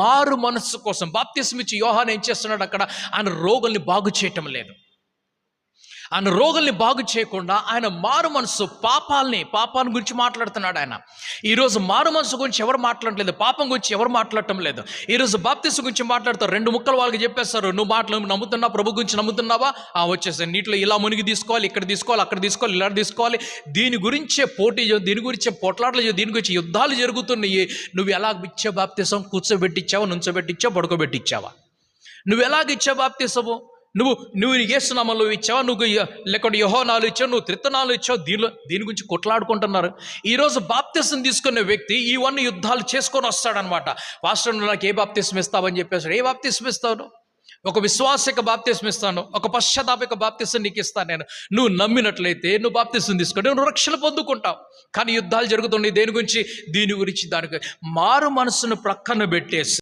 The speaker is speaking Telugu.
మారు మనస్సు కోసం బాప్తిస్మ ఇచ్చి యోహాను ఏం చేస్తున్నాడు అక్కడ? ఆయన రోగుల్ని బాగు చేయటం లేదు. ఆయన రోగుల్ని బాగు చేయకుండా ఆయన మారు మనసు పాపాన్ని గురించి మాట్లాడుతున్నాడు. ఆయన ఈరోజు మారు మనసు గురించి ఎవరు మాట్లాడలేదు, పాపం గురించి ఎవరు మాట్లాడటం లేదు. ఈరోజు బాప్తిస్మ గురించి మాట్లాడతారు, 2 ముక్కలు వాళ్ళకి చెప్పేస్తారు. నువ్వు నమ్ముతున్నావా, ప్రభు గురించి నమ్ముతున్నావా? వచ్చేసాయి, నీటిలో ఇలా మునిగి తీసుకోవాలి, ఇక్కడ తీసుకోవాలి, అక్కడ తీసుకోవాలి, ఇలా తీసుకోవాలి. దీని గురించే పోటీ, దీని గురించే పోట్లాటలు, దీని గురించి యుద్ధాలు జరుగుతున్నాయి. నువ్వు ఎలా ఇచ్చే బాప్తిసం? కూర్చోబెట్టించావా, నుంచోబెట్టించావా, పడుకోబెట్టించావా? నువ్వు ఎలాగ ఇచ్చే బాప్తిసము? నువ్వు యేసు నామములో ఇచ్చావా, నువ్వు లేకపోతే యోహానాలు ఇచ్చావు, నువ్వు త్రిత్తనాలు ఇచ్చావు. దీని గురించి కొట్లాడుకుంటున్నారు. ఈరోజు బాప్తిసం తీసుకునే వ్యక్తి ఇవన్నీ యుద్ధాలు చేసుకొని వస్తాడనమాట. పాస్టర్, నాకు ఏ బాప్తిసం ఇస్తావని చెప్పేసి, ఏ బాప్తిసం ఇస్తావు? ఒక విశ్వాసిక బాప్తిసం ఇస్తాను, ఒక పశ్చాత్తాపిక బాప్తిసం నీకు ఇస్తాను నేను. నువ్వు నమ్మినట్లయితే నువ్వు బాప్తిసం తీసుకుంటే నువ్వు రక్షణ పొందుకుంటావు. కానీ యుద్ధాలు జరుగుతున్నాయి దేని గురించి? దీని గురించి. దానికి మారు మనసును ప్రక్కన పెట్టేసి